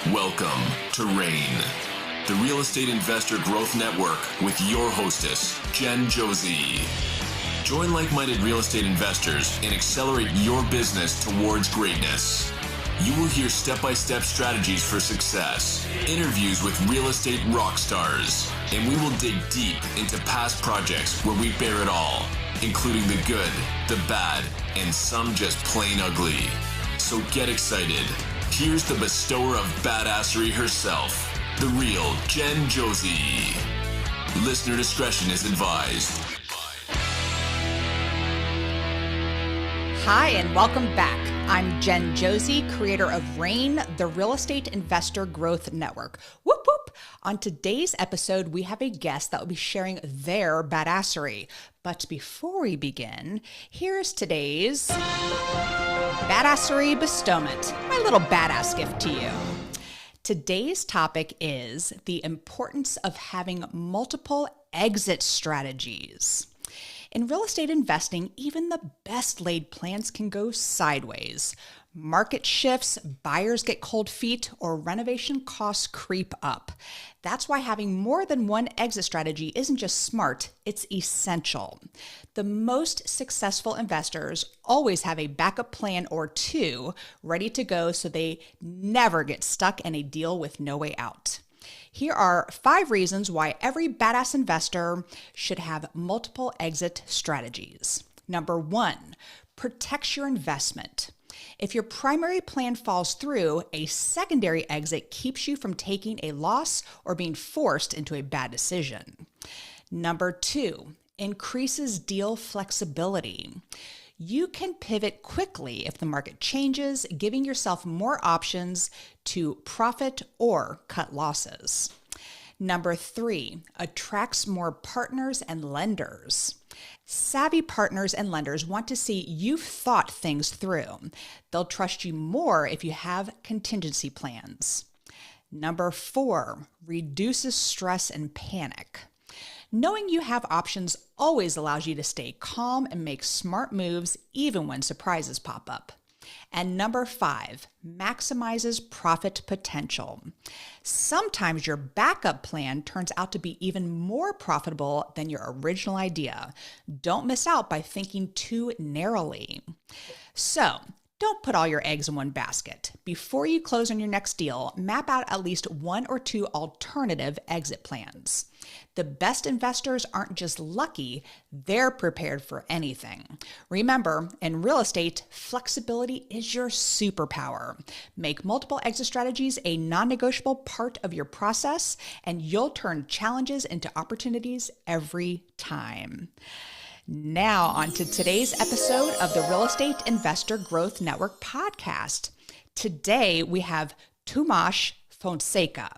Welcome to RAIN, the Real Estate Investor Growth Network with your hostess, Jen Josey. Join like-minded real estate investors and accelerate your business towards greatness. You will hear step-by-step strategies for success, interviews with real estate rock stars, and we will dig deep into past projects where we bear it all, including the good, the bad, and some just plain ugly. So get excited. Here's the bestower of badassery herself, the real Jen Josey. Listener discretion is advised. Hi, and welcome back. I'm Jen Josey, creator of RAIN, the Real Estate Investor Growth Network. Whoop, whoop. On today's episode, we have a guest that will be sharing their badassery. But before we begin, here's today's badassery bestowment, my little badass gift to you. Today's topic is the importance of having multiple exit strategies. In real estate investing, even the best laid plans can go sideways. Market shifts, buyers get cold feet, or renovation costs creep up. That's why having more than one exit strategy isn't just smart, it's essential. The most successful investors always have a backup plan or two ready to go so they never get stuck in a deal with no way out. Here are 5 reasons why every badass investor should have multiple exit strategies. Number 1, protects your investment. If your primary plan falls through, a secondary exit keeps you from taking a loss or being forced into a bad decision. Number 2, increases deal flexibility. You can pivot quickly if the market changes, giving yourself more options to profit or cut losses. Number 3, attracts more partners and lenders. Savvy partners and lenders want to see you've thought things through. They'll trust you more if you have contingency plans. Number 4, reduces stress and panic. Knowing you have options always allows you to stay calm and make smart moves even when surprises pop up. And number 5, maximizes profit potential. Sometimes your backup plan turns out to be even more profitable than your original idea. Don't miss out by thinking too narrowly. So, don't put all your eggs in one basket. Before you close on your next deal, map out at least 1 or 2 alternative exit plans. The best investors aren't just lucky, they're prepared for anything. Remember, in real estate, flexibility is your superpower. Make multiple exit strategies a non-negotiable part of your process, and you'll turn challenges into opportunities every time. Now, on to today's episode of the Real Estate Investor Growth Network podcast. Today, we have Tomás Fonseca,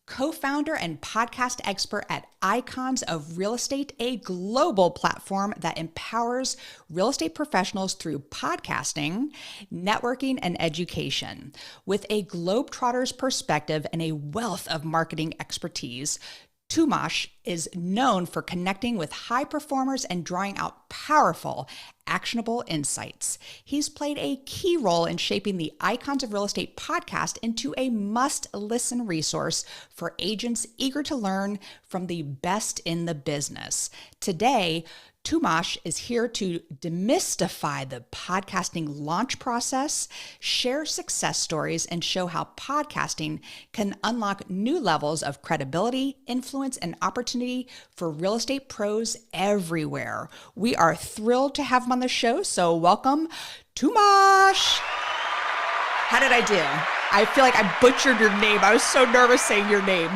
co-founder and podcast expert at Icons of Real Estate, a global platform that empowers real estate professionals through podcasting, networking, and education. With a globetrotter's perspective and a wealth of marketing expertise, Tomás is known for connecting with high performers and drawing out powerful, actionable insights. He's played a key role in shaping the Icons of Real Estate podcast into a must-listen resource for agents eager to learn from the best in the business. Today, Tomás is here to demystify the podcasting launch process, share success stories, and show how podcasting can unlock new levels of credibility, influence, and opportunity for real estate pros everywhere. We are thrilled to have him on the show, so welcome, Tomás. How did I do? I feel like I butchered your name. I was so nervous saying your name.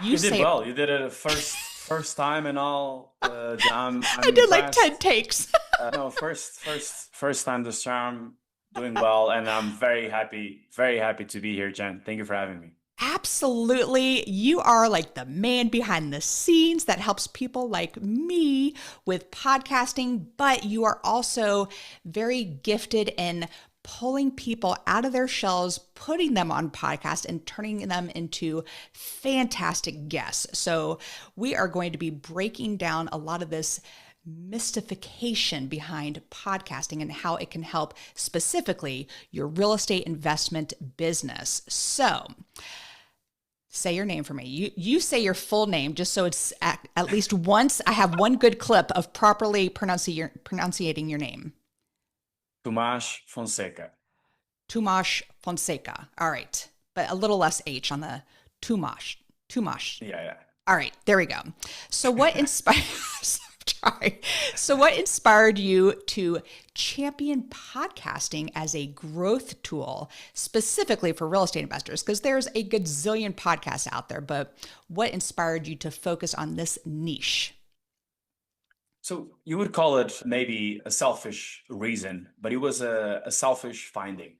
You did well. You did it first time and all. I did like 10 takes. No, first time this charm, doing well, and I'm very happy to be here, Jen. Thank you for having me. Absolutely. You are like the man behind the scenes that helps people like me with podcasting, but you are also very gifted in pulling people out of their shells, putting them on podcasts, and turning them into fantastic guests. So we are going to be breaking down a lot of this mystification behind podcasting and how it can help specifically your real estate investment business. So, say your name for me. You say your full name just so it's at least once I have one good clip of properly pronunciating your name. Tomás Fonseca. Tomás Fonseca. All right. But a little less H on the Tomás. Tomás. Yeah. All right. There we go. So what inspired So what inspired you to champion podcasting as a growth tool specifically for real estate investors? Because there's a gazillion podcasts out there, but what inspired you to focus on this niche? So you would call it maybe a selfish reason, but it was a selfish finding.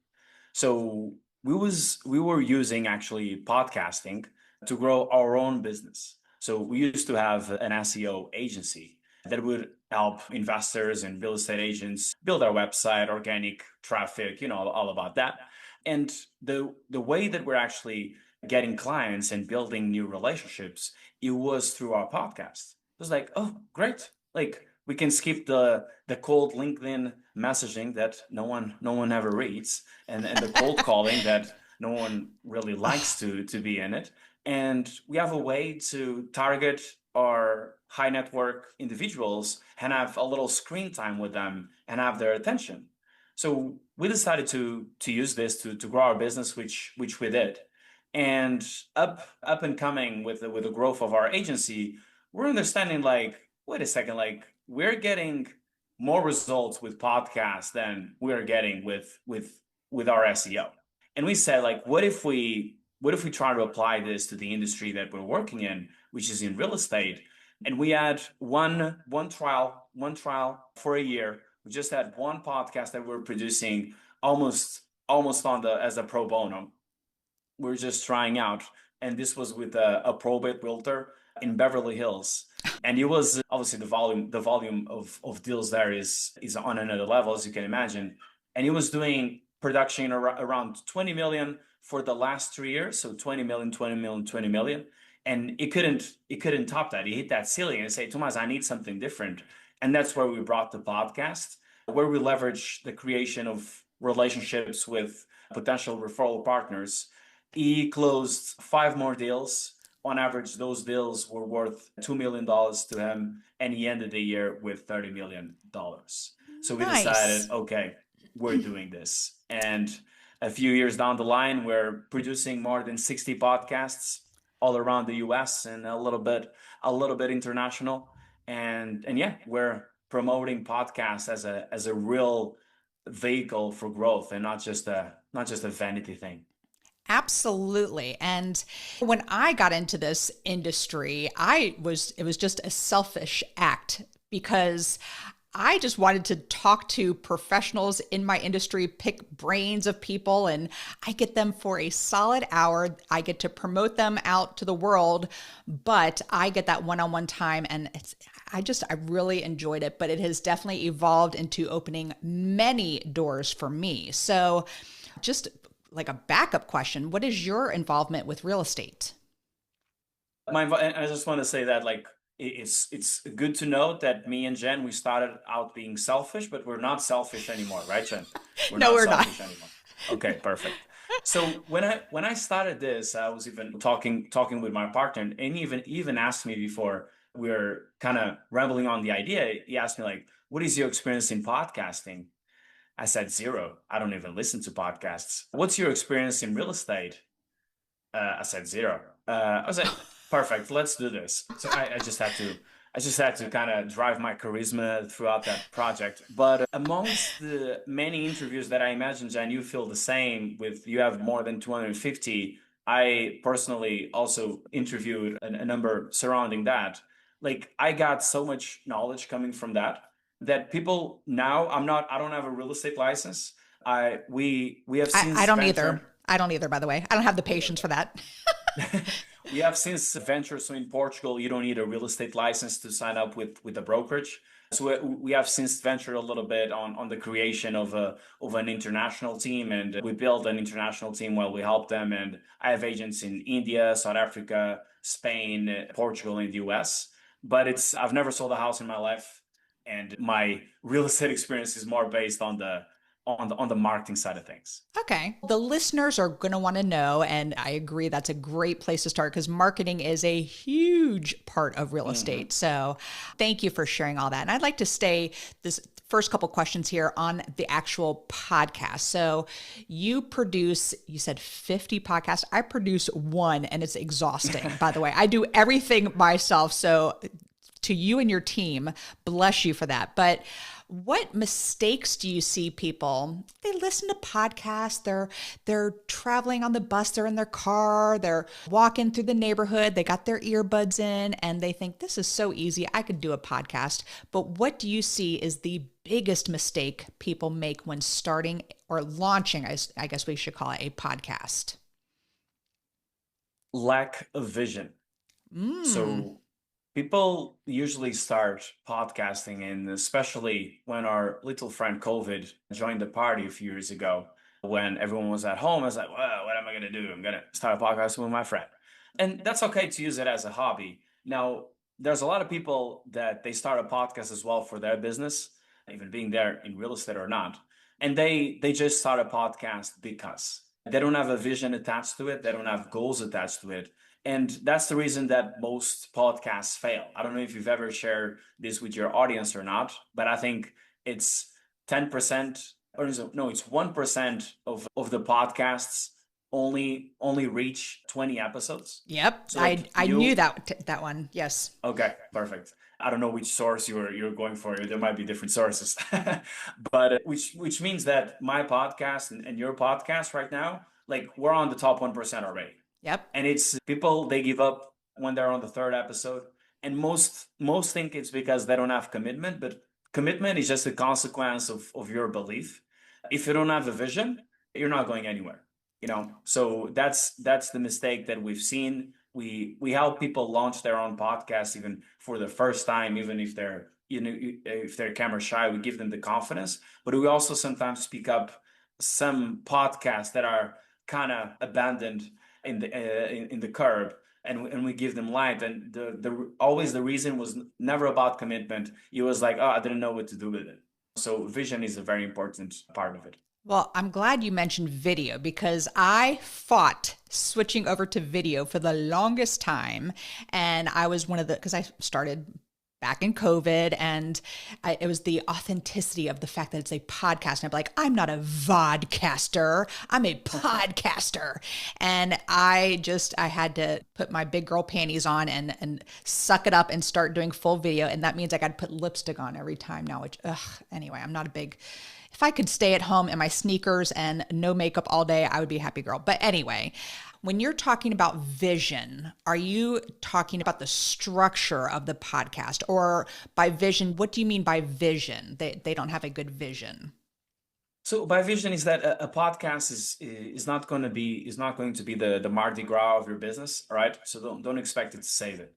So we were using actually podcasting to grow our own business. So we used to have an SEO agency that would help investors and real estate agents build our website, organic traffic, all about that. And the way that we're actually getting clients and building new relationships, it was through our podcast. It was like, oh, great. Like we can skip the cold LinkedIn messaging that no one ever reads, and the cold calling that no one really likes to be in it. And we have a way to target our high network individuals and have a little screen time with them and have their attention. So we decided to use this to grow our business, which we did. And up and coming with the growth of our agency, we're understanding like, wait a second, like we're getting more results with podcasts than we are getting with our SEO. And we said like, what if we try to apply this to the industry that we're working in, which is in real estate? And we had one trial for a year. We just had one podcast that we're producing almost as a pro bono. We're just trying out. And this was with a probate realtor in Beverly Hills. And it was obviously the volume of deals there is on another level, as you can imagine. And he was doing production around 20 million for the last 3 years. So 20 million, 20 million, 20 million. And it couldn't top that. He hit that ceiling and say, Tomás, I need something different. And that's where we brought the podcast, where we leverage the creation of relationships with potential referral partners. He closed 5 more deals. On average, those deals were worth $2 million to him, and he ended the year with $30 million. So we decided, okay, we're doing this. And a few years down the line, we're producing more than 60 podcasts all around the US and a little bit international. And yeah, we're promoting podcasts as a real vehicle for growth and not just a vanity thing. Absolutely. And when I got into this industry, it was just a selfish act because I just wanted to talk to professionals in my industry, pick brains of people, and I get them for a solid hour. I get to promote them out to the world, but I get that one-on-one time, and I really enjoyed it, but it has definitely evolved into opening many doors for me. So just like a backup question, what is your involvement with real estate? I just want to say that like it's good to note that me and Jen, we started out being selfish, but we're not selfish anymore, right, Jen? We're not selfish anymore. Okay, perfect. So when I started this, I was even talking with my partner, and even asked me before we were kind of rambling on the idea. He asked me like, "What is your experience in podcasting?" I said 0. I don't even listen to podcasts. What's your experience in real estate? I said 0. I was like, perfect, let's do this. So I just had to kind of drive my charisma throughout that project. But amongst the many interviews that I imagine, Jen, you feel the same with, you have more than 250. I personally also interviewed a number surrounding that. Like I got so much knowledge coming from that people now, I don't have a real estate license. We have since I don't either, by the way. I don't have the patience for that. We have since ventured. So in Portugal, you don't need a real estate license to sign up with a brokerage. So we have since ventured a little bit on the creation of an international team, and we built an international team while we help them. And I have agents in India, South Africa, Spain, Portugal, and the US. But I've never sold a house in my life. and my real estate experience is more based on the marketing side of things. Okay. The listeners are going to want to know, and I agree that's a great place to start because marketing is a huge part of real estate. So thank you for sharing all that. And I'd like to stay this first couple questions here on the actual podcast. So you said 50 podcasts. I produce one and it's exhausting, by the way. I do everything myself. So to you and your team, bless you for that. But what mistakes do you see people? They listen to podcasts, they're traveling on the bus, they're in their car, they're walking through the neighborhood, they got their earbuds in, and they think this is so easy, I could do a podcast. But what do you see is the biggest mistake people make when starting or launching, I guess we should call it, a podcast? Lack of vision. So people usually start podcasting, and especially when our little friend COVID joined the party a few years ago, when everyone was at home, I was like, well, what am I going to do? I'm going to start a podcast with my friend. And that's okay to use it as a hobby. Now, there's a lot of people that they start a podcast as well for their business, even being there in real estate or not. And they just start a podcast because they don't have a vision attached to it. They don't have goals attached to it. And that's the reason that most podcasts fail. I don't know if you've ever shared this with your audience or not, but I think it's 10%, or no, it's 1% of the podcasts only reach 20 episodes. Yep. So I knew that one. Yes. Okay, perfect. I don't know which source you're going for. There might be different sources, but which means that my podcast and your podcast right now, like we're on the top 1% already. Yep. And it's people, they give up when they're on the third episode. And most think it's because they don't have commitment, but commitment is just a consequence of your belief. If you don't have a vision, you're not going anywhere, So that's the mistake that we've seen. We help people launch their own podcast even for the first time, even if they're, if they're camera shy, we give them the confidence. But we also sometimes pick up some podcasts that are kind of abandoned in the curb, and we give them light. And the reason was never about commitment. It was like, oh, I didn't know what to do with it. So vision is a very important part of it. Well, I'm glad you mentioned video because I fought switching over to video for the longest time. And I was because I started back in COVID, and it was the authenticity of the fact that it's a podcast. And I'm like, I'm not a vodcaster, I'm a podcaster. And I had to put my big girl panties on and suck it up and start doing full video. And that means I got to put lipstick on every time now, which, anyway, I'm not a big... If I could stay at home in my sneakers and no makeup all day, I would be a happy girl. But anyway, when you're talking about vision, are you talking about the structure of the podcast? Or by vision, what do you mean by vision? They don't have a good vision. So by vision is that a podcast is not going to be the Mardi Gras of your business, all right? So don't expect it to save it.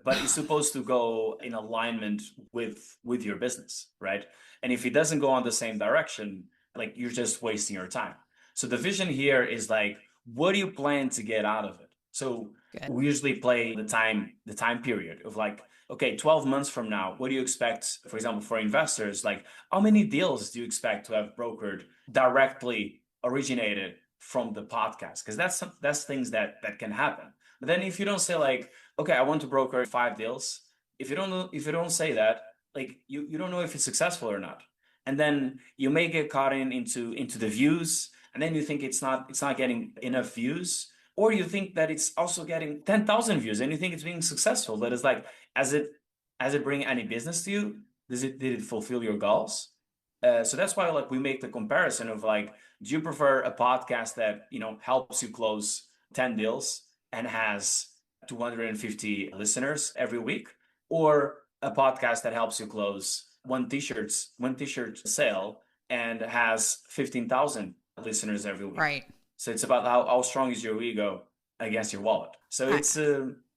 But it's supposed to go in alignment with your business, right? And if it doesn't go on the same direction, like you're just wasting your time. So the vision here is like, what do you plan to get out of it? So we usually play the time period of like, okay, 12 months from now, what do you expect, for example, for investors? Like, how many deals do you expect to have brokered directly originated from the podcast? Because that's things that can happen. But then if you don't say like, okay, I want to broker 5 deals, if you don't say that, like you don't know if it's successful or not. And then you may get caught into the views, and then you think it's not getting enough views, or you think that it's also getting 10,000 views and you think it's being successful. But it's like, has it bring any business to you? Did it fulfill your goals? So that's why like we make the comparison of like, do you prefer a podcast that helps you close 10 deals and has 250 listeners every week, or a podcast that helps you close one t-shirt sale and has 15,000 listeners every week? Right. So it's about how strong is your ego against your wallet. So it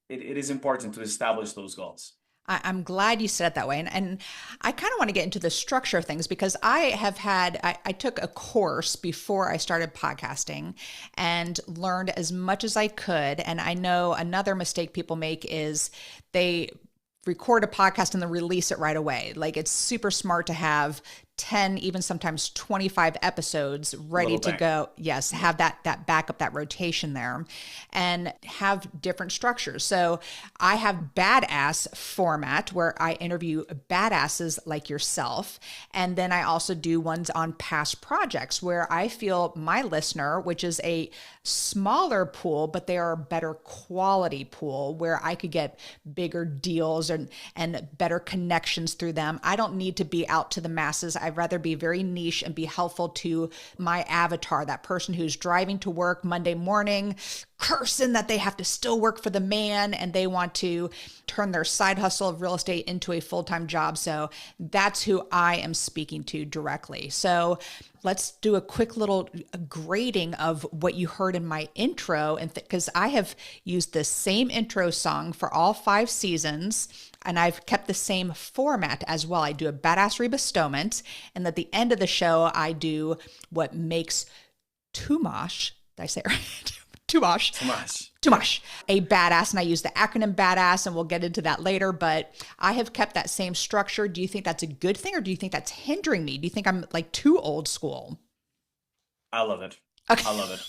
is important to establish those goals. I'm glad you said it that way. And I kind of want to get into the structure of things because I took a course before I started podcasting and learned as much as I could. And I know another mistake people make is record a podcast and then release it right away. Like it's super smart to have 10, even sometimes 25 episodes ready to go. Yes, have that backup, that rotation there, and have different structures. So I have badass format where I interview badasses like yourself. And then I also do ones on past projects where I feel my listener, which is a smaller pool, but they are a better quality pool where I could get bigger deals and better connections through them. I don't need to be out to the masses. I'd rather be very niche and be helpful to my avatar, that person who's driving to work Monday morning, cursing that they have to still work for the man and they want to turn their side hustle of real estate into a full-time job. So that's who I am speaking to directly. So let's do a quick little grading of what you heard in my intro. And because I have used the same intro song for all 5 seasons, and I've kept the same format as well. I do a badassery bestowment, and at the end of the show, I do what makes Tomás, did I say it right? Tomás, a badass, and I use the acronym badass, and we'll get into that later, but I have kept that same structure. Do you think that's a good thing, or do you think that's hindering me? Do you think I'm like too old school? I love it. Okay. I love it.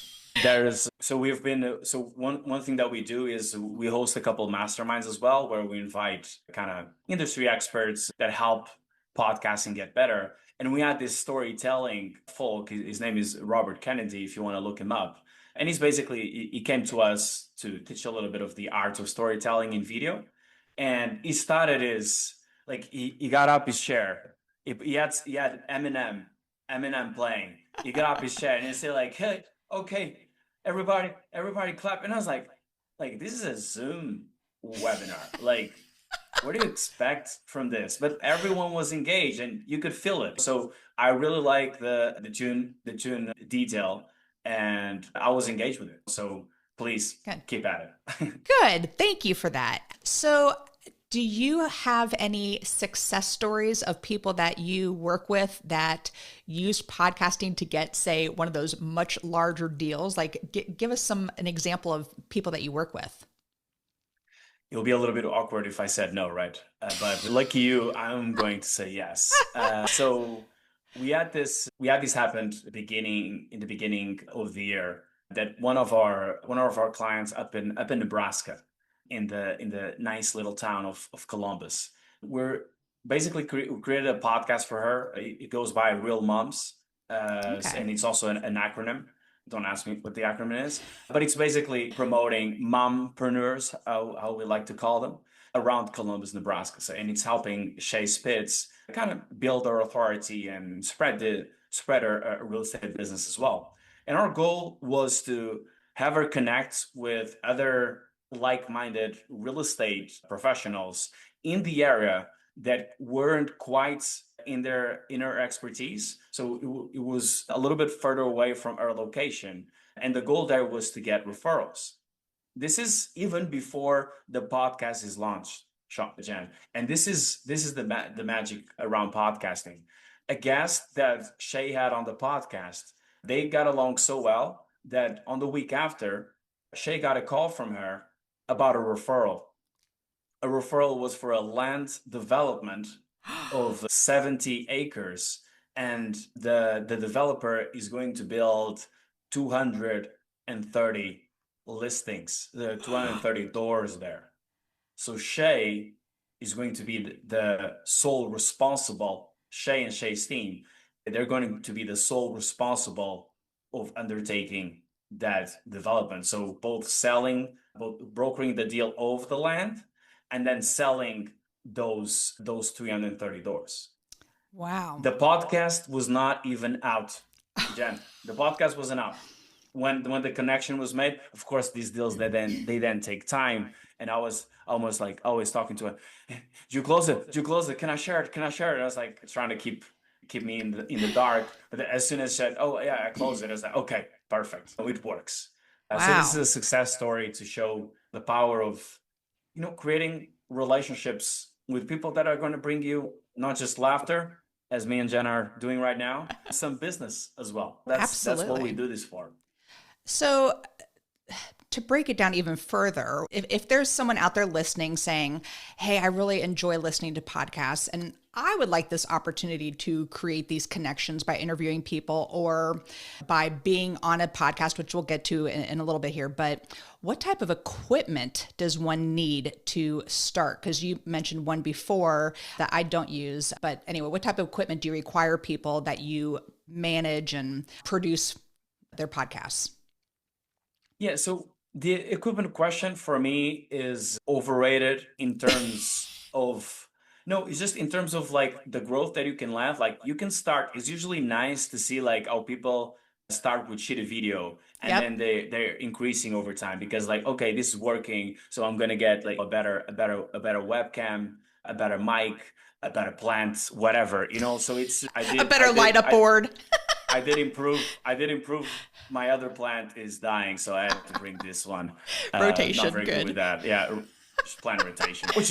One thing that we do is we host a couple of masterminds as well, where we invite kind of industry experts that help podcasting get better. And we had this storytelling folk. His name is Robert Kennedy, if you want to look him up. And he came to us to teach a little bit of the art of storytelling in video. And he started he got up his chair. He had Eminem playing. He got up his chair and he said like, hey, okay, everybody clap. And I was like, this is a Zoom webinar. Like, what do you expect from this? But everyone was engaged and you could feel it. So I really like the tune detail, and I was engaged with it. So please keep at it. Good. Thank you for that. So do you have any success stories of people that you work with that use podcasting to get, say, one of those much larger deals? Like give us an example of people that you work with. It'll be a little bit awkward if I said no, right? But like you, I'm going to say yes. So we had this happened in the beginning of the year, that one of our clients up in Nebraska, in the nice little town of Columbus, we're basically created a podcast for her. It goes by Real Moms, and it's also an acronym. Don't ask me what the acronym is, but it's basically promoting mompreneurs, how we like to call them, around Columbus, Nebraska. So, and it's helping Shay Spitz kind of build her authority and spread her real estate business as well. And our goal was to have her connect with other like-minded real estate professionals in the area that weren't quite in their inner expertise. So it was a little bit further away from our location. And the goal there was to get referrals. This is even before the podcast is launched, Jen. And this is the magic around podcasting. A guest that Shay had on the podcast, they got along so well that on the week after, Shay got a call from her about a referral. A referral was for a land development of 70 acres, and the developer is going to build 230 listings, the 230 doors there. So Shay is going to be the sole responsible, Shay and Shay's team, they're going to be the sole responsible of undertaking that development. So both brokering the deal of the land and then selling those 330 doors. Wow. The podcast was not even out, Jen. The podcast wasn't out. When the connection was made, of course, these deals, they then take time. And I was almost like always talking to her, "Do you close it? Can I share it? And I was like trying to keep me in the dark. But as soon as she said, oh yeah, I closed it, I was like, okay, perfect. So it works. Wow. So this is a success story to show the power of, creating relationships with people that are going to bring you not just laughter, as me and Jen are doing right now, some business as well. That's what we do this for. So to break it down even further, if there's someone out there listening saying, hey, I really enjoy listening to podcasts and I would like this opportunity to create these connections by interviewing people or by being on a podcast, which we'll get to in a little bit here, but what type of equipment does one need to start? Because you mentioned one before that I don't use, but anyway, what type of equipment do you require people that you manage and produce their podcasts? Yeah, so the equipment question for me is overrated in terms of, no, it's just in terms of like the growth that you can have. Like you can start, it's usually nice to see like how people start with shitty video and Yep. then they're increasing over time because like, okay, this is working. So I'm gonna get like a better webcam, a better mic, a better plant, whatever, you know. So it's A better light up board. I did improve. My other plant is dying, so I had to bring this one. Rotation, Not very good good. with that. Yeah, just plant rotation, which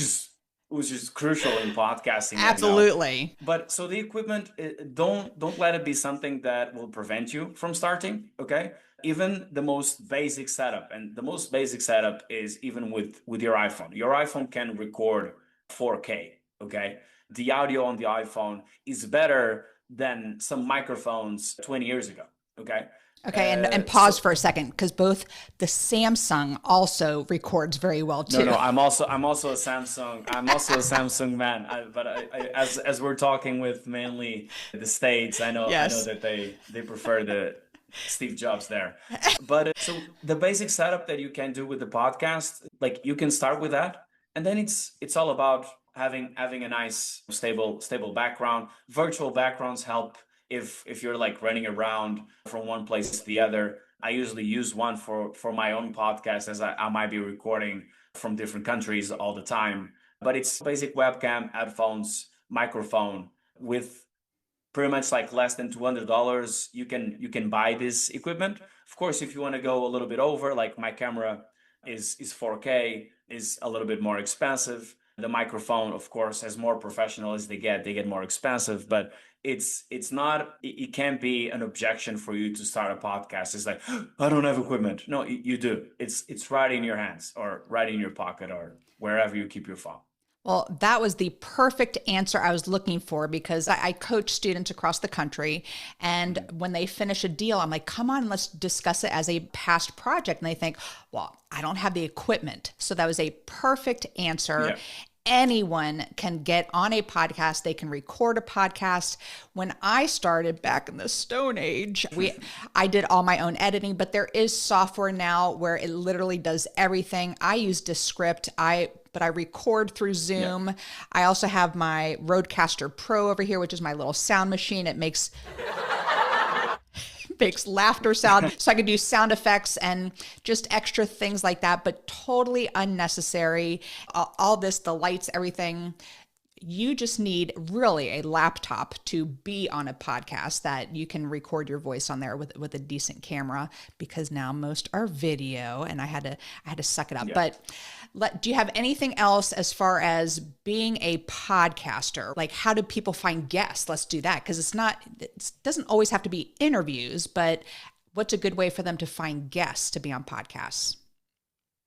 is crucial in podcasting. You know. Absolutely. But so the equipment, don't let it be something that will prevent you from starting. Okay, even the most basic setup, and the most basic setup is even with your iPhone. Your iPhone can record 4K. Okay, the audio on the iPhone is better than some microphones 20 years ago. Okay. Okay, and pause for a second because both the Samsung also records very well too. No, I'm also a Samsung man. As we're talking with mainly the States, I know that they prefer the Steve Jobs there. But so the basic setup that you can do with the podcast, like you can start with that, and then it's all about having a nice stable background. Virtual backgrounds help if you're like running around from one place to the other. I usually use one for my own podcast as I might be recording from different countries all the time. But it's basic webcam, headphones, microphone with pretty much like less than $200. You can buy this equipment. Of course, if you want to go a little bit over, like my camera is 4K, is a little bit more expensive. The microphone, of course, as more professional as they get more expensive, but it's not, it can't be an objection for you to start a podcast. It's like, I don't have equipment. No, you do. It's right in your hands or right in your pocket or wherever you keep your phone. Well, that was the perfect answer I was looking for because I coach students across the country. And when they finish a deal, I'm like, come on, let's discuss it as a past project. And they think, well, I don't have the equipment. So that was a perfect answer. Yeah. Anyone can get on a podcast. They can record a podcast. When I started back in the Stone Age, I did all my own editing, but there is software now where it literally does everything. I use Descript. But I record through Zoom. Yeah. I also have my Rodecaster Pro over here, which is my little sound machine. It makes laughter sound. So I can do sound effects and just extra things like that, but totally unnecessary. All this, the lights, everything. You just need really a laptop to be on a podcast that you can record your voice on there with a decent camera, because now most are video and I had to suck it up. Yeah. But do you have anything else as far as being a podcaster? Like, how do people find guests? Let's do that. Because it doesn't always have to be interviews, but what's a good way for them to find guests to be on podcasts?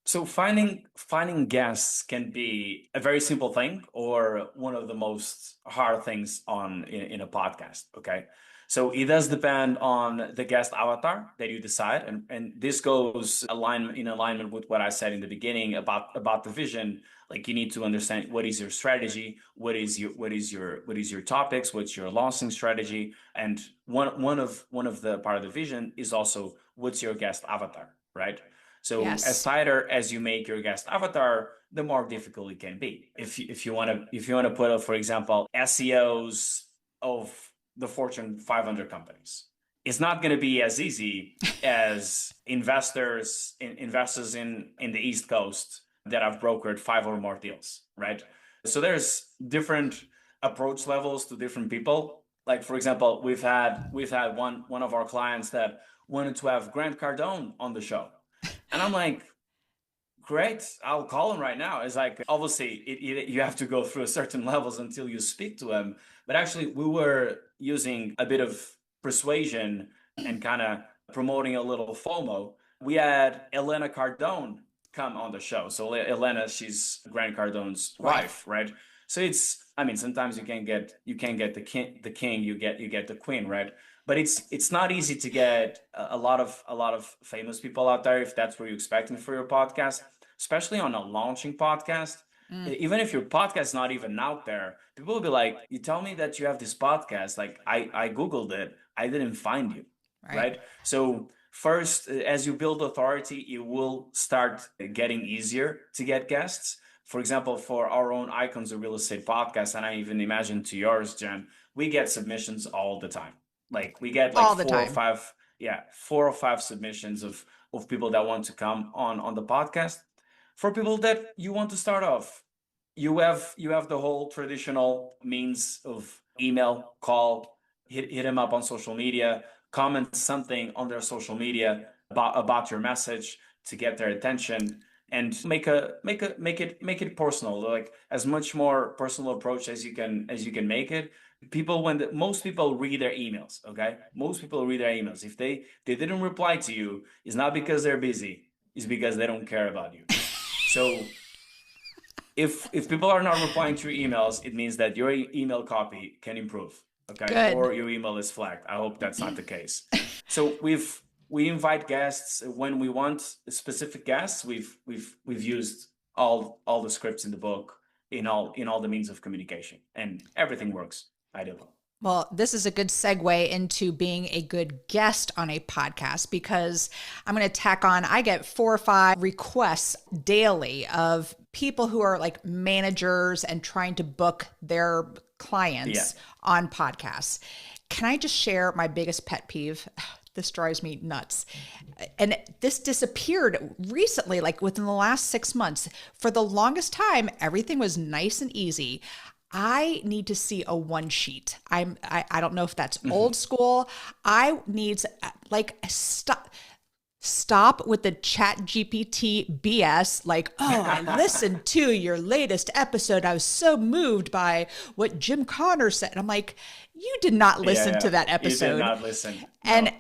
So finding guests can be a very simple thing or one of the most hard things in a podcast. Okay. So it does depend on the guest avatar that you decide. And this goes in alignment with what I said in the beginning about the vision. Like you need to understand what is your strategy, what is your topics, what's your launching strategy. And one of the part of the vision is also what's your guest avatar, right? So yes. As tighter as you make your guest avatar, the more difficult it can be. If you want to put up, for example, SEOs of the Fortune 500 companies, it's not going to be as easy as investors in the East Coast that have brokered 5 or more deals, right? So there's different approach levels to different people. Like for example, we've had one of our clients that wanted to have Grant Cardone on the show. And I'm like, great, I'll call him right now. It's like, obviously, you have to go through certain levels until you speak to him. But actually, we were using a bit of persuasion and kind of promoting a little FOMO we had Elena Cardone come on the show. So Elena, she's Grant Cardone's wife, right? So sometimes you can't get the king, you get the queen, right? But it's not easy to get a lot of famous people out there if that's what you're expecting for your podcast, especially on a launching podcast. Even if your podcast is not even out there, people will be like, you tell me that you have this podcast, like I Googled it, I didn't find you, right? So first, as you build authority, it will start getting easier to get guests. For example, for our own Icons of Real Estate podcast, and I even imagine to yours, Jen, we get submissions all the time. Like we get like four or five submissions of people that want to come on the podcast. For people that you want to start off, you have the whole traditional means of email, call, hit them up on social media, comment something on their social media about your message to get their attention, and make it personal, like as much more personal approach as you can make it. Most people read their emails, okay? Most people read their emails. If they didn't reply to you, it's not because they're busy, it's because they don't care about you. So if people are not replying to your emails, it means that your email copy can improve, okay? Good. Or your email is flagged. I hope that's not the case. So we invite guests when we want specific guests. We've used all the scripts in the book in all the means of communication, and everything works. I do. Well, this is a good segue into being a good guest on a podcast, because I'm going to tack on, I get 4 or 5 requests daily of people who are like managers and trying to book their clients on podcasts. Can I just share my biggest pet peeve? This drives me nuts. And this disappeared recently, like within the last 6 months. For the longest time, everything was nice and easy. I need to see a one sheet. I don't know if that's old school. I need stop with the chat GPT BS. Like, oh, I listened to your latest episode. I was so moved by what Jim Connor said. I'm like, you did not listen to that episode. You did not listen. And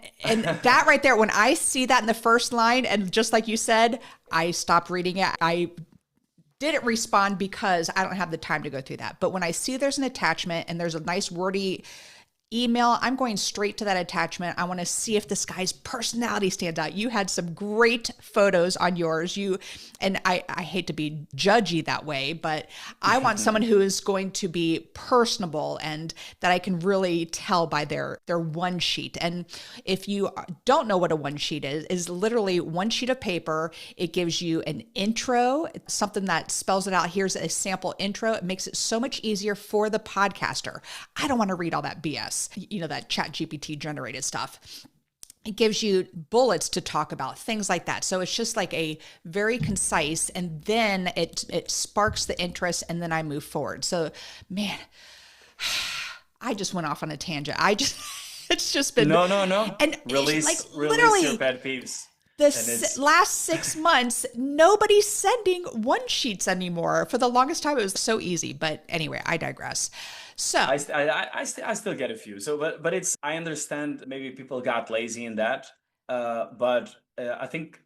that right there, when I see that in the first line, and just like you said, I stopped reading it. I didn't respond because I don't have the time to go through that. But when I see there's an attachment and there's a nice wordy email, I'm going straight to that attachment. I want to see if this guy's personality stands out. You had some great photos on yours. And I hate to be judgy that way, but I want someone who is going to be personable and that I can really tell by their one sheet. And if you don't know what a one sheet is literally one sheet of paper. It gives you an intro, something that spells it out. Here's a sample intro. It makes it so much easier for the podcaster. I don't want to read all that BS. That chat GPT generated stuff. It gives you bullets to talk about, things like that. So it's just like a very concise, and then it sparks the interest, and then I move forward. So, man, I just went off on a tangent. It's just been no. And release literally your pet peeves. Last 6 months, nobody's sending one sheets anymore. For the longest time, it was so easy. But anyway, I digress. So I still get a few. So, but I understand maybe people got lazy in that. But I think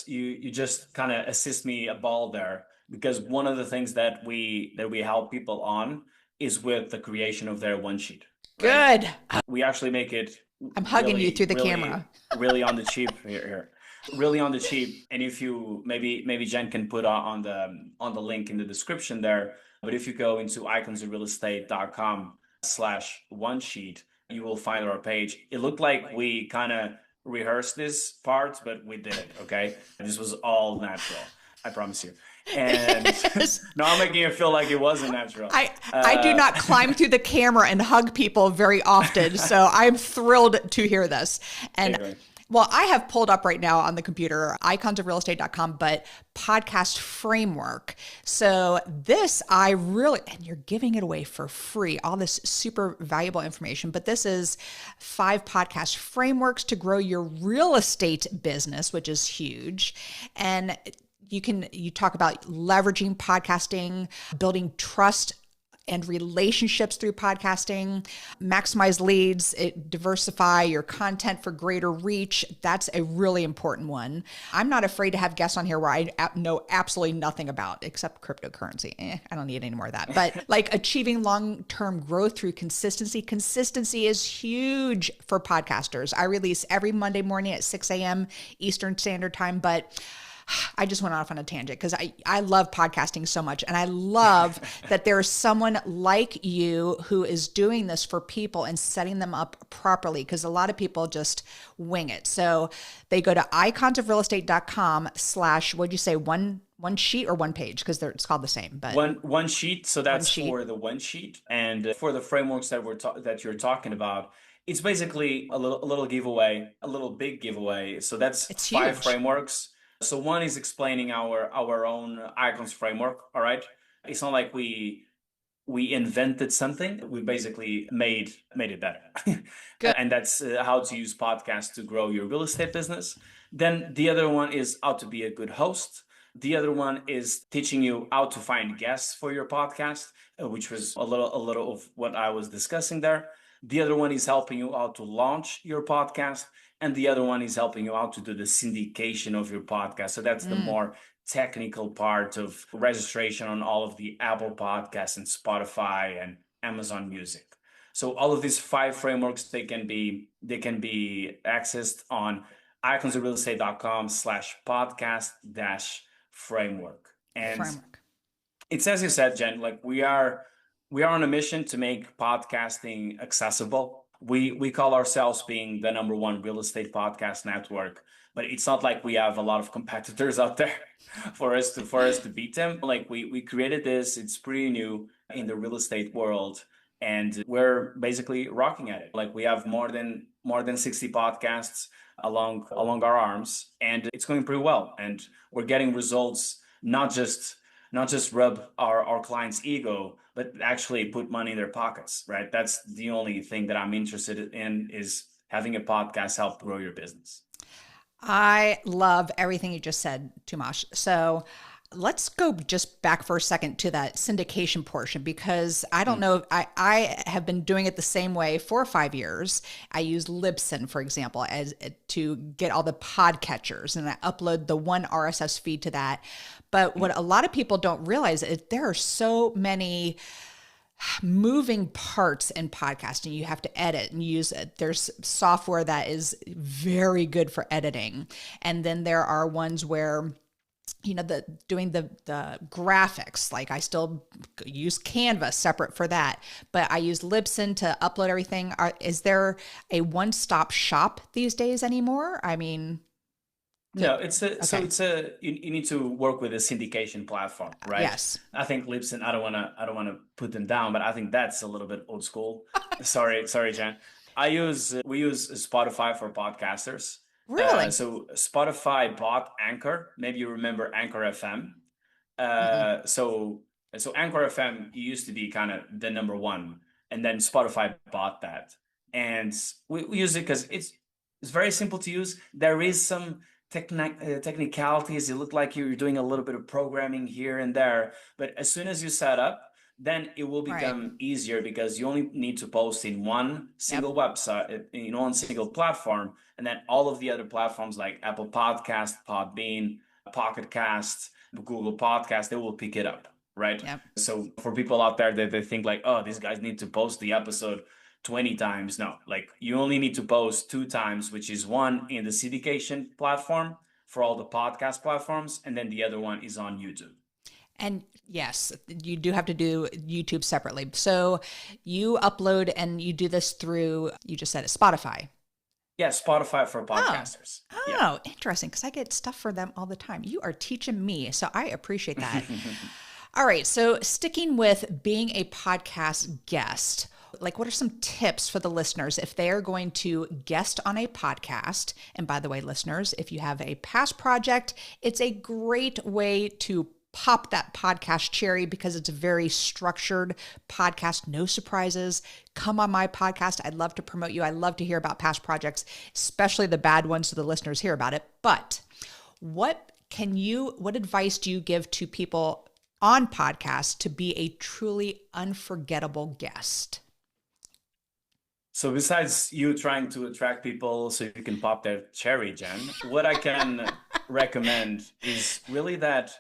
you just kind of assist me a ball there, because one of the things that we help people on is with the creation of their one sheet. Right? Good. We actually make it. I'm hugging you through the camera. Really on the cheap here. Really on the cheap. And if you maybe Jen can put on the link in the description there. But if you go into iconsofrealestate.com/one sheet, you will find our page. It looked like we kind of rehearsed this part, but we didn't. Okay, this was all natural. I promise you. And no, I'm making it feel like it wasn't natural. I do not climb through the camera and hug people very often, so I'm thrilled to hear this. And anyway. Well, I have pulled up right now on the computer, iconsofrealestate.com, but podcast framework. So this and you're giving it away for free, all this super valuable information, but this is 5 podcast frameworks to grow your real estate business, which is huge. And you talk about leveraging podcasting, building trust and relationships through podcasting, maximize leads, diversify your content for greater reach. That's a really important one. I'm not afraid to have guests on here where I know absolutely nothing about except cryptocurrency. I don't need any more of that. But like achieving long-term growth through consistency. Consistency is huge for podcasters. I release every Monday morning at 6 a.m. Eastern Standard Time, but I just went off on a tangent because I love podcasting so much. And I love that there's someone like you who is doing this for people and setting them up properly, because a lot of people just wing it. So they go to iconsofrealestate.com / what'd you say, one sheet or one page? Because it's called the same. But one sheet. So that's for the one sheet. And for the frameworks that you're talking about, it's basically a little giveaway, a little big giveaway. So that's 5 frameworks. So one is explaining our own icons framework. All right. It's not like we invented something. We basically made it better. Good. And that's how to use podcasts to grow your real estate business. Then the other one is how to be a good host. The other one is teaching you how to find guests for your podcast, which was a little of what I was discussing there. The other one is helping you how to launch your podcast. And the other one is helping you out to do the syndication of your podcast. So that's the more technical part of registration on all of the Apple Podcasts and Spotify and Amazon Music. So all of these 5 frameworks, they can be accessed on iconsofrealestate.com / podcast-framework. And it's, as you said, Jen, like we are on a mission to make podcasting accessible. We call ourselves being the #1 real estate podcast network, but it's not like we have a lot of competitors out there for us to beat them. Like we created this, it's pretty new in the real estate world, and we're basically rocking at it. Like we have more than 60 podcasts along our arms, and it's going pretty well. And we're getting results, not just rub our clients' ego, but actually put money in their pockets, right? That's the only thing that I'm interested in, is having a podcast help grow your business. I love everything you just said, Tomás. So let's go just back for a second to that syndication portion, because I don't know, I have been doing it the same way for 5 years. I use Libsyn, for example, as to get all the podcatchers, and I upload the one RSS feed to that. But what a lot of people don't realize is there are so many moving parts in podcasting. You have to edit and use it. There's software that is very good for editing. And then there are ones where, you know, doing the graphics, like I still use Canva separate for that, but I use Libsyn to upload everything. Is there a one-stop shop these days anymore? I mean, no, you need to work with a syndication platform, right? Yes. I think Libsyn, I don't want to put them down, but I think that's a little bit old school. Sorry, Jen. We use Spotify for podcasters. Really? So Spotify bought Anchor. Maybe you remember Anchor FM. So Anchor FM used to be kind of the #1, and then Spotify bought that, and we use it because it's very simple to use. There is some technicalities. It look like you're doing a little bit of programming here and there, but as soon as you set up, then it will become easier, because you only need to post in one single website, in one single platform, and then all of the other platforms like Apple Podcast, Podbean, Pocket Cast, Google Podcast, they will pick it up, right? Yep. So for people out there that they think like, oh, these guys need to post the episode 20 times. No, like you only need to post 2 times, which is one in the syndication platform for all the podcast platforms, and then the other one is on YouTube. And yes, you do have to do YouTube separately. So you upload and you do this through, you just said it, Spotify. Yeah, Spotify for podcasters. Oh, interesting, because I get stuff for them all the time. You are teaching me, so I appreciate that. All right, so sticking with being a podcast guest, like what are some tips for the listeners if they are going to guest on a podcast? And by the way, listeners, if you have a past project, it's a great way to pop that podcast cherry, because it's a very structured podcast, no surprises. Come on my podcast. I'd love to promote you. I love to hear about past projects, especially the bad ones, so the listeners hear about it. But what advice do you give to people on podcasts to be a truly unforgettable guest? So besides you trying to attract people so you can pop their cherry, Jen, what I can recommend is really that,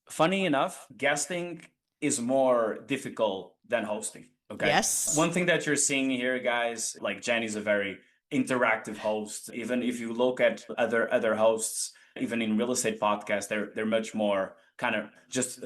funny enough, guesting is more difficult than hosting. Okay. Yes. One thing that you're seeing here, guys, like Jen is a very interactive host. Even if you look at other hosts, even in real estate podcasts, they're much more kind of just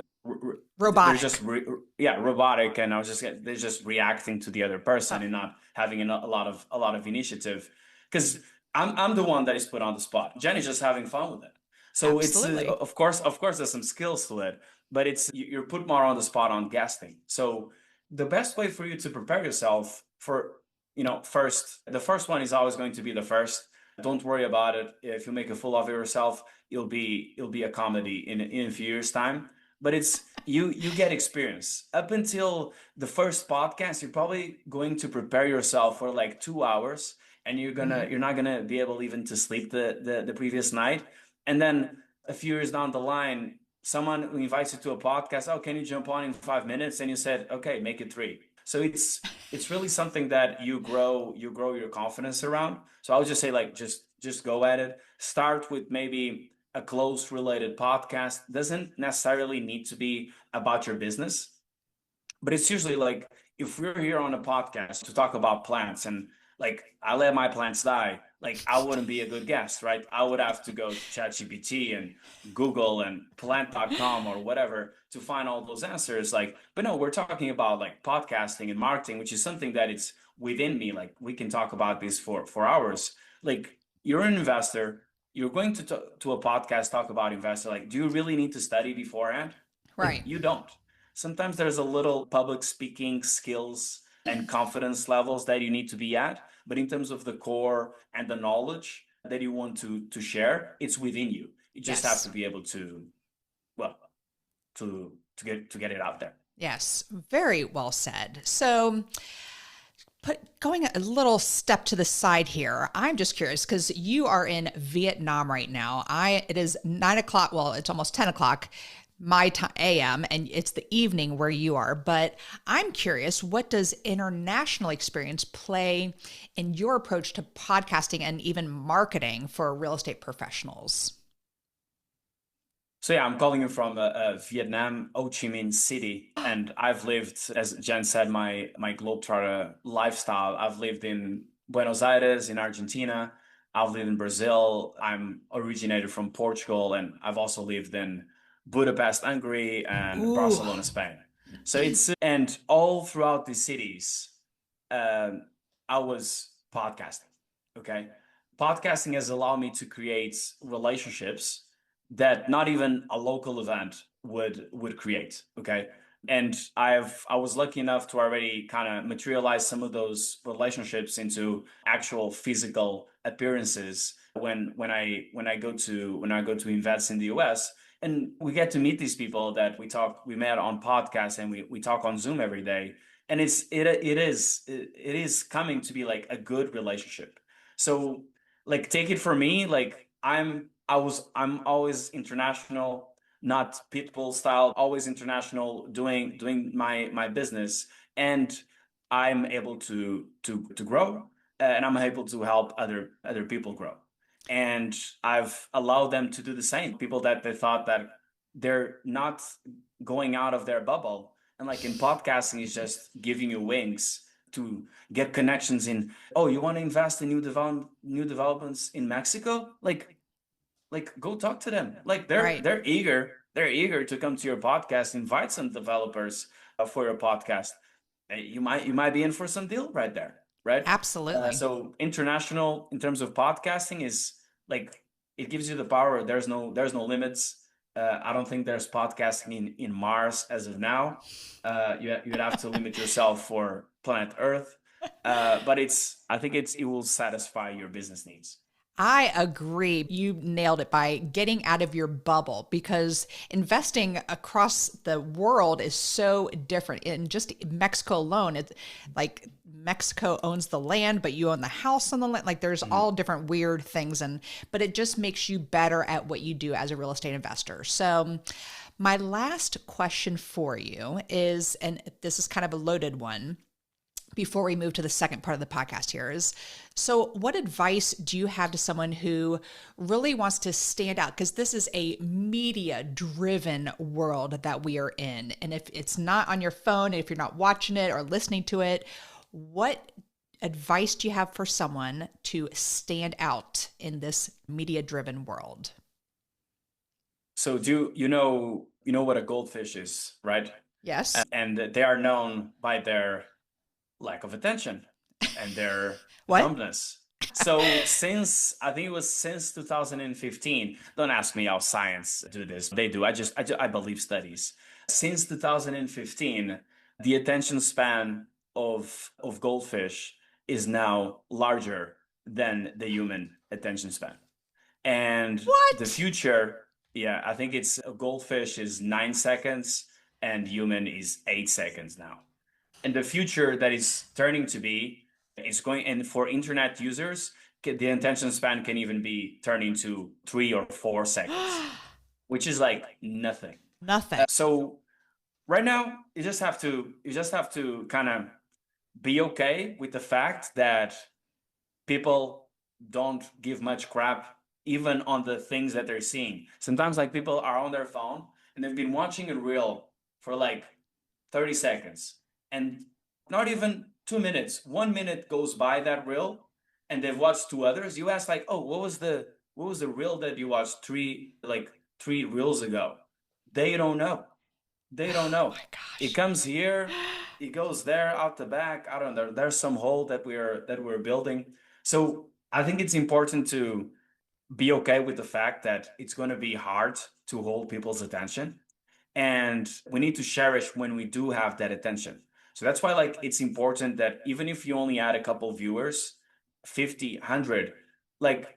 Robotic. They're just robotic, and they're just reacting to the other person and not having a lot of initiative. Because I'm the one that is put on the spot. Jen is just having fun with it. So Absolutely. it's of course there's some skills to it, but you're put more on the spot on guesting. So the best way for you to prepare yourself for, the first one is always going to be the first. Don't worry about it. If you make a fool of yourself, it'll be a comedy in a few years' time. But it's you get experience. Up until the first podcast, you're probably going to prepare yourself for like 2 hours, and you're not gonna be able even to sleep the previous night. And then a few years down the line, someone who invites you to a podcast, oh, can you jump on in 5 minutes? And you said, okay, make it 3. So it's really something that you grow your confidence around. So I would just say, like, just go at it. Start with maybe a close related podcast. Doesn't necessarily need to be about your business, but it's usually like, if we're here on a podcast to talk about plants and like I let my plants die, like I wouldn't be a good guest, right? I would have to go to ChatGPT and Google and plant.com or whatever to find all those answers. Like, but no, we're talking about like podcasting and marketing, which is something that it's within me. Like, we can talk about this for hours. Like, you're an investor, you're going to a podcast, talk about investor. Like, do you really need to study beforehand? Right. Like, you don't. Sometimes there's a little public speaking skills and confidence levels that you need to be at. But in terms of the core and the knowledge that you want to share, it's within you. You just have to be able to get it out there. Yes, very well said. So, going a little step to the side here, I'm just curious because you are in Vietnam right now. It is 9 o'clock. Well, it's almost 10 o'clock my time AM, and it's the evening where you are. But I'm curious, what does international experience play in your approach to podcasting and even marketing for real estate professionals? So yeah, I'm calling you from Vietnam, Ho Chi Minh City, and I've lived, as Jen said, my globetrotter lifestyle. I've lived in Buenos Aires, in Argentina. I've lived in Brazil. I'm originated from Portugal, and I've also lived in Budapest, Hungary, and Barcelona, Spain. So and all throughout these cities, I was podcasting. Okay, podcasting has allowed me to create relationships that not even a local event would create. Okay. And I was lucky enough to already kind of materialize some of those relationships into actual physical appearances when I go to invest in the US. And we get to meet these people that we met on podcasts, and we talk on Zoom every day. And it is coming to be like a good relationship. So like, take it from me, like I'm always international, not pitbull style, always international, doing my business, and I'm able to grow, and I'm able to help other people grow. And I've allowed them to do the same. People that they thought that they're not going out of their bubble. And like in podcasting, is just giving you wings to get connections in. Oh, you want to invest in new developments in Mexico? Like go talk to them. Like they're eager to come to your podcast. Invite some developers for your podcast. You might be in for some deal right there. Right? Absolutely. So international in terms of podcasting is like, it gives you the power. There's no limits. I don't think there's podcasting in Mars as of now. You'd have to limit yourself for planet Earth. But I think it will satisfy your business needs. I agree. You nailed it by getting out of your bubble, because investing across the world is so different. In just Mexico alone, it's like Mexico owns the land, but you own the house on the land. Like there's all different weird things. But it just makes you better at what you do as a real estate investor. So my last question for you is, and this is kind of a loaded one before we move to the second part of the podcast here, is, so what advice do you have to someone who really wants to stand out? Because this is a media driven world that we are in. And if it's not on your phone, if you're not watching it or listening to it, what advice do you have for someone to stand out in this media driven world? So you know what a goldfish is, right? Yes. And they are known by their lack of attention and their What? dumbness. So since 2015, don't ask me how science do this. They do. I believe studies. Since 2015, the attention span of goldfish is now larger than the human attention span. And What? the future, yeah, I think it's a goldfish is 9 seconds and human is 8 seconds now. And the future that is turning to be is going, and for internet users, the attention span can even be turning to 3 or 4 seconds, which is like nothing. Nothing. So right now, you just have to kind of be okay with the fact that people don't give much crap even on the things that they're seeing. Sometimes like people are on their phone and they've been watching a reel for like 30 seconds and not even 2 minutes. 1 minute goes by that reel and they've watched 2 others. You ask like, oh, what was the reel that you watched three reels ago? They don't know. They don't know. Oh my gosh. It comes here, it goes there, out the back. I don't know. There's some hole that we're building. So I think it's important to be okay with the fact that it's going to be hard to hold people's attention, and we need to cherish when we do have that attention. So that's why like it's important that even if you only add a couple viewers, 50, 100, like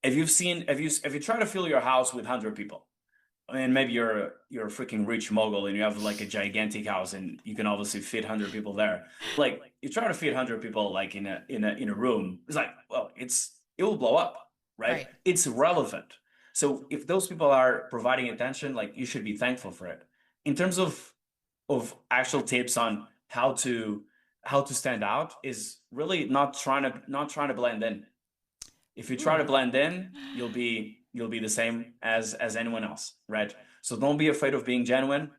if you try to fill your house with 100 people, I mean, maybe you're a freaking rich mogul and you have like a gigantic house and you can obviously fit 100 people there. Like you try to fit 100 people like in a room, it's like, well, it will blow up, right? It's relevant. So if those people are providing attention, like you should be thankful for it. In terms of actual tips on how to stand out, is really not trying to blend in. If you try to blend in, you'll be the same as anyone else, right? So don't be afraid of being genuine.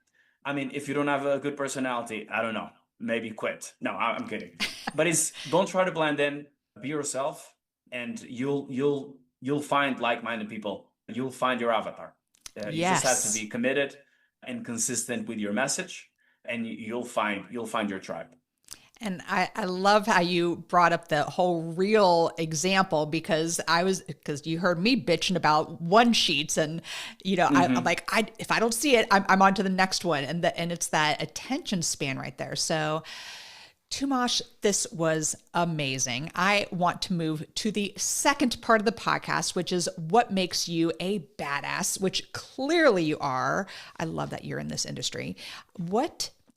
I mean, if you don't have a good personality, I don't know, maybe quit. No, I'm kidding. But don't try to blend in. Be yourself, and you'll find like-minded people. You'll find your avatar. You just have to be committed and consistent with your message, and you'll find your tribe. And I love how you brought up the whole real example, because you heard me bitching about one sheets, and I'm like, if I don't see it, I'm on to the next one, and it's that attention span right there. So Tomás, this was amazing. I want to move to the second part of the podcast, which is what makes you a badass, which clearly you are. I love that you're in this industry.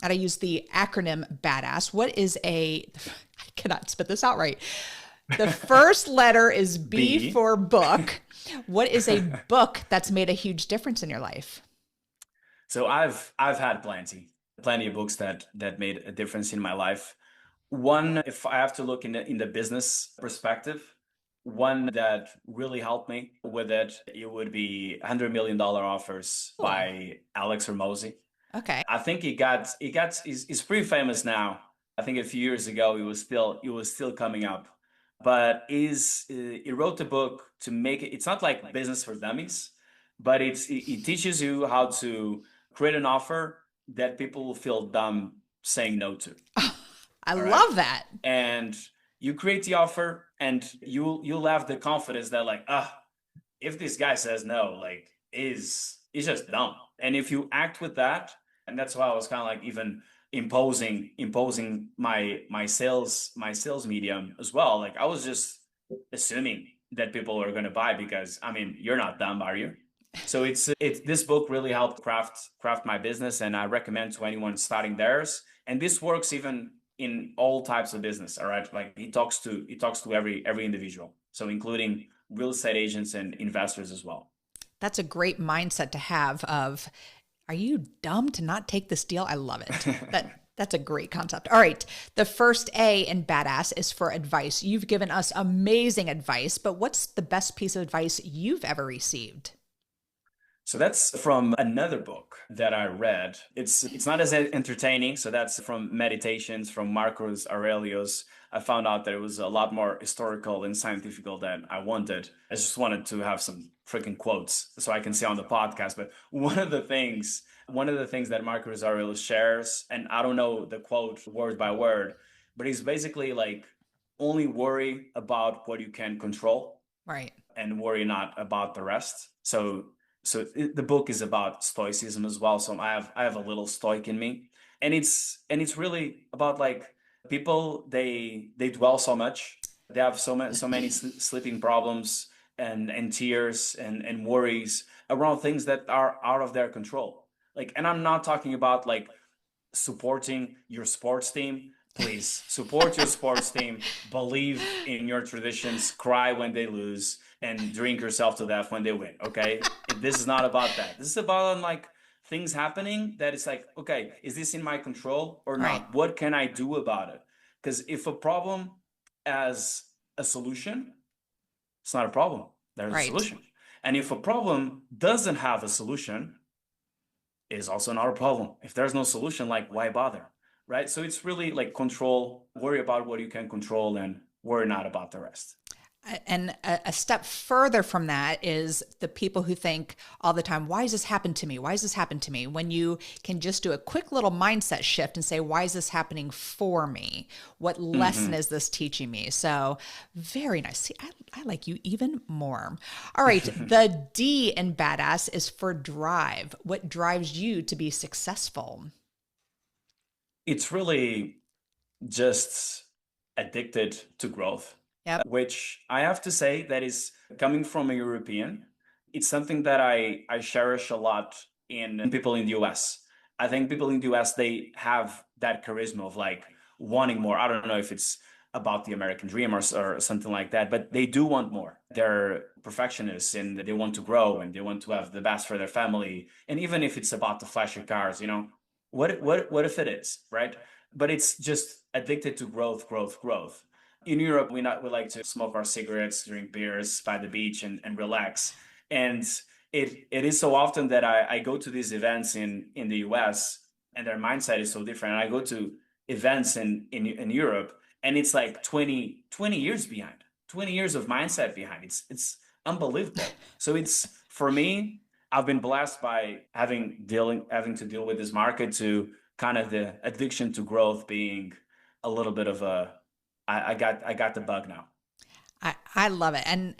And I use the acronym BADASS. I cannot spit this out right. The first letter is B for book. What is a book that's made a huge difference in your life? So I've had plenty of books that made a difference in my life. One, if I have to look in the business perspective, one that really helped me with it would be $100 Million Offers by Alex Hormozi. Okay. I think he's pretty famous now. I think a few years ago he was still coming up, but he wrote the book to make it. It's not like business for dummies, but it teaches you how to create an offer that people will feel dumb saying no to. I love that. And you create the offer, and you'll have the confidence that like, if this guy says no, like he's just dumb. And if you act with that, and that's why I was kind of like even imposing my sales medium as well. Like I was just assuming that people are going to buy, because I mean, you're not dumb, are you? So it's this book really helped craft my business, and I recommend to anyone starting theirs. And this works even in all types of business. All right. Like he talks to every individual. So including real estate agents and investors as well. That's a great mindset to have of, are you dumb to not take this deal? I love it. That's a great concept. All right. The first A in badass is for advice. You've given us amazing advice, but what's the best piece of advice you've ever received? So that's from another book that I read. It's not as entertaining. So that's from Meditations from Marcus Aurelius. I found out that it was a lot more historical and scientific than I wanted. I just wanted to have some freaking quotes so I can say on the podcast. But one of the things that Marcus Aurelius shares, and I don't know the quote word by word, but he's basically like, only worry about what you can control, right? And worry not about the rest. The book is about stoicism as well. So I have a little stoic in me, and it's really about like people, they dwell so much, they have so many sleeping problems and tears and worries around things that are out of their control. Like, and I'm not talking about like supporting your sports team. Please support your sports team, believe in your traditions, cry when they lose, and drink yourself to death when they win. Okay. This is not about that. This is about like things happening that it's like, okay, is this in my control or not? Right. What can I do about it? Because if a problem has a solution, it's not a problem. There's a solution. And if a problem doesn't have a solution, it is also not a problem. If there's no solution, like why bother? Right? So it's really like control, worry about what you can control and worry not about the rest. And a step further from that is the people who think all the time, why has this happened to me? Why has this happened to me? When you can just do a quick little mindset shift and say, why is this happening for me? What lesson is this teaching me? So very nice. See, I like you even more. All right. The D in badass is for drive. What drives you to be successful? It's really just addicted to growth. Yep. Which I have to say that is coming from a European. It's something that I cherish a lot in people in the US. I think people in the US, they have that charisma of like wanting more. I don't know if it's about the American dream or something like that, but they do want more. They're perfectionists and they want to grow and they want to have the best for their family. And even if it's about the flashy cars, you know, what if it is, right? But it's just addicted to growth, growth, growth. In Europe, we like to smoke our cigarettes, drink beers by the beach and relax. And it is so often that I go to these events in the US and their mindset is so different. And I go to events in Europe and it's like 20 years behind, 20 years of mindset behind. It's unbelievable. So it's, for me, I've been blessed by having to deal with this market, to kind of the addiction to growth being a little bit of a, I got the bug now. I love it. And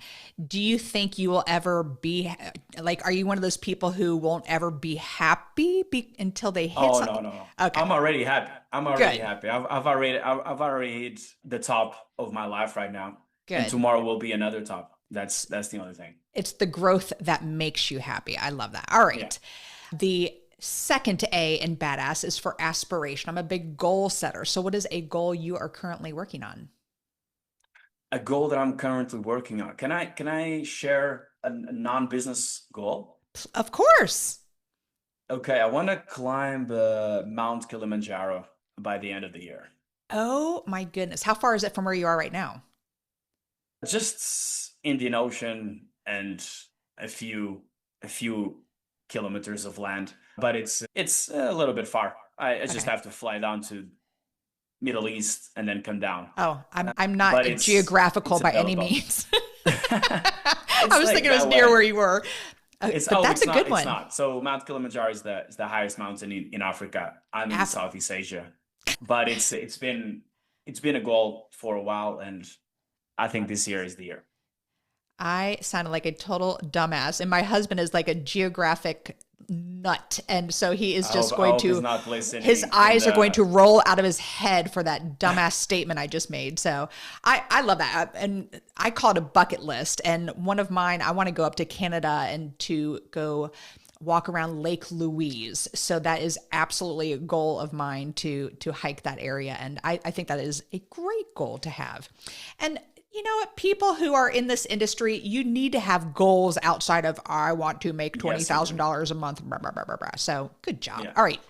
do you think you will ever be like, are you one of those people who won't ever be happy until they hit something? No. Okay. I'm already happy. Happy. I've already hit the top of my life right now. Good. And tomorrow will be another top. That's the only thing. It's the growth that makes you happy. I love that. All right. Yeah. The second A in badass is for aspiration. I'm a big goal setter. So what is a goal you are currently working on? A goal that I'm currently working on. Can I share a non-business goal? Of course. Okay, I want to climb Mount Kilimanjaro by the end of the year. Oh my goodness. How far is it from where you are right now? Just Indian Ocean and a few kilometers of land, but it's a little bit far. I just have to fly down to Middle East and then come down. Oh, I'm not geographical by any means. I was thinking it was near where you were. But that's a good one. It's not. So Mount Kilimanjaro is the highest mountain in Africa. I'm in Southeast Asia, but it's been a goal for a while, and I think this year is the year. I sounded like a total dumbass, and my husband is like a geographic nut. And so he is just I going hope he's to, not listening his eyes and, are going to roll out of his head for that dumbass statement I just made. So I love that. And I call it a bucket list. And one of mine, I want to go up to Canada and to go walk around Lake Louise. So that is absolutely a goal of mine to hike that area. And I think that is a great goal to have. And you know what? People who are in this industry, you need to have goals outside of, I want to make $20,000 a month. Blah, blah, blah, blah, blah. So good job. Yeah. All right.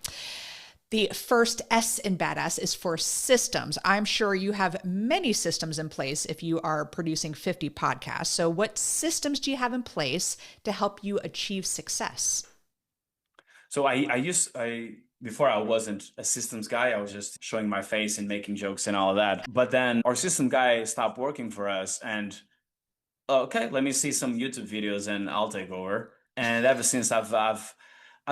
The first S in badass is for systems. I'm sure you have many systems in place if you are producing 50 podcasts. So what systems do you have in place to help you achieve success? So before I wasn't a systems guy, I was just showing my face and making jokes and all of that. But then our system guy stopped working for us and okay, let me see some YouTube videos and I'll take over. And ever since I've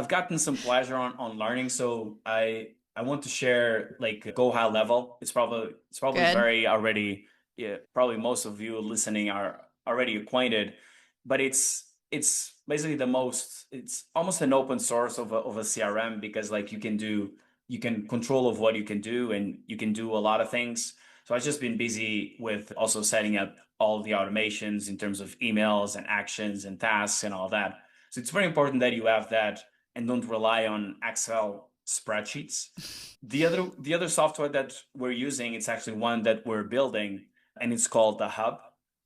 gotten some pleasure on learning. So I want to share like go high level. It's probably Good. very already, yeah, probably most of you listening are already acquainted, but it's basically it's almost an open source of a CRM because like you can control of what you can do and you can do a lot of things. So I've just been busy with also setting up all the automations in terms of emails and actions and tasks and all that. So it's very important that you have that and don't rely on Excel spreadsheets. The other software that we're using, it's actually one that we're building and it's called the Hub.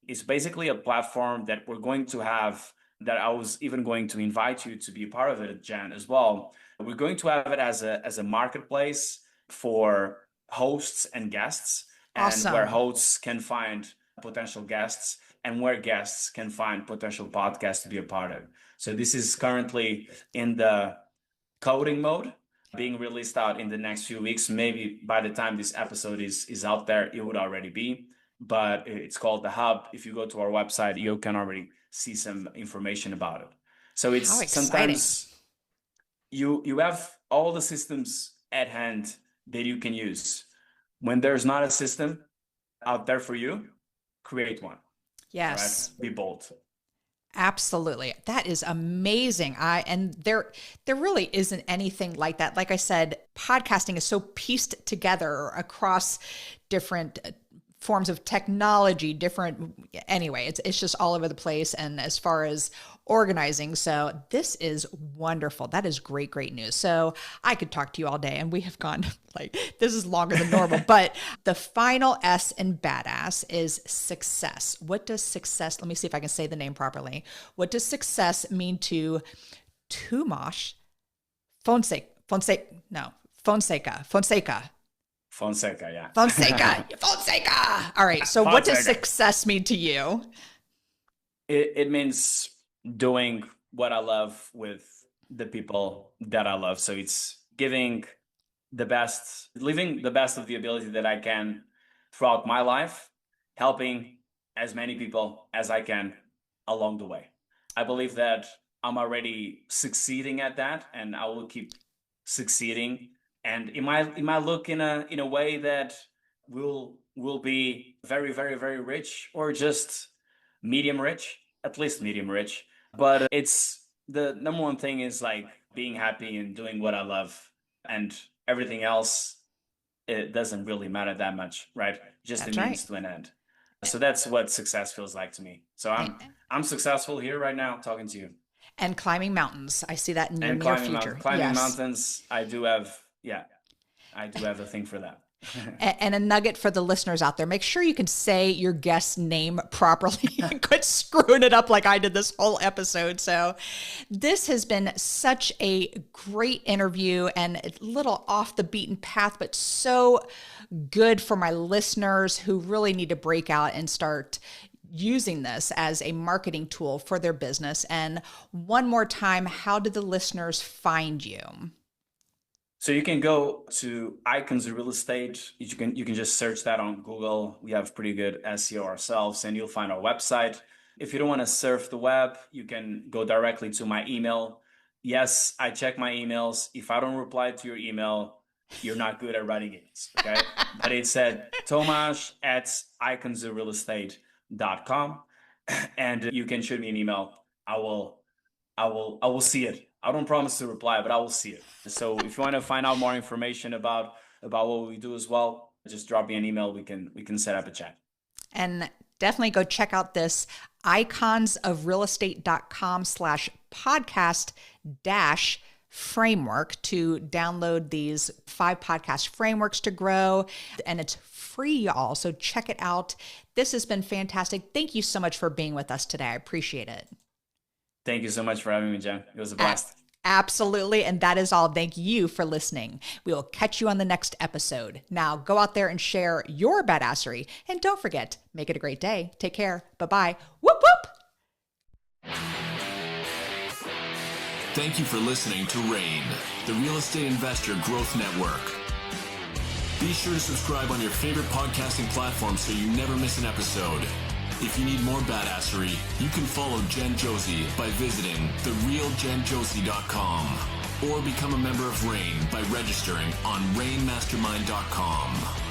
It's basically a platform that we're going to have that I was even going to invite you to be a part of it, Jen, as well. We're going to have it as a marketplace for hosts and guests, Awesome. and where hosts can find potential guests and where guests can find potential podcasts to be a part of. So this is currently in the coding mode, being released out in the next few weeks. Maybe by the time this episode is out there, it would already be. But it's called the Hub. If you go to our website, you can already see some information about it. So it's sometimes you have all the systems at hand that you can use. When there's not a system out there for you, create one. Yes. Right? Be bold. Absolutely. That is amazing. And there really isn't anything like that. Like I said, podcasting is so pieced together across different forms of technology, anyway, it's just all over the place. And as far as organizing, so this is wonderful. That is great news. So I could talk to you all day and we have gone like, this is longer than normal, but the final S in badass is success. What does success, let me see if I can say the name properly. What does success mean to Tomás Fonseca? Fonseca, yeah. Fonseca. All right. So what does success mean to you? It means doing what I love with the people that I love. So it's living the best of the ability that I can throughout my life, helping as many people as I can along the way. I believe that I'm already succeeding at that and I will keep succeeding. And it might look in a way that will be very, very, very rich or just medium rich, at least medium rich. But it's the number one thing is like being happy and doing what I love, and everything else, it doesn't really matter that much, right? Just a means to an end. So that's what success feels like to me. So I'm successful here right now talking to you. And climbing mountains. I see that in your near future. Climbing mountains, I do have a thing for that. And a nugget for the listeners out there. Make sure you can say your guest's name properly and quit screwing it up like I did this whole episode. So this has been such a great interview and a little off the beaten path, but so good for my listeners who really need to break out and start using this as a marketing tool for their business. And one more time, how do the listeners find you? So you can go to Icons Real Estate. You can just search that on Google. We have pretty good SEO ourselves, and you'll find our website. If you don't want to surf the web, you can go directly to my email. Yes, I check my emails. If I don't reply to your email, you're not good at writing emails, okay? But it's at tomas@iconsrealestate.com, and you can shoot me an email. I will see it. I don't promise to reply, but I will see it. So if you want to find out more information about what we do as well, just drop me an email. We can set up a chat. And definitely go check out this iconsofrealestate.com/podcast-framework to download these 5 podcast frameworks to grow. And it's free, y'all. So check it out. This has been fantastic. Thank you so much for being with us today. I appreciate it. Thank you so much for having me, Jen. It was a blast. Absolutely. And that is all. Thank you for listening. We will catch you on the next episode. Now go out there and share your badassery. And don't forget, make it a great day. Take care. Bye-bye. Whoop, whoop. Thank you for listening to RAIN, the Real Estate Investor Growth Network. Be sure to subscribe on your favorite podcasting platform so you never miss an episode. If you need more badassery, you can follow Jen Josey by visiting therealjenjosey.com or become a member of RAIN by registering on rainmastermind.com.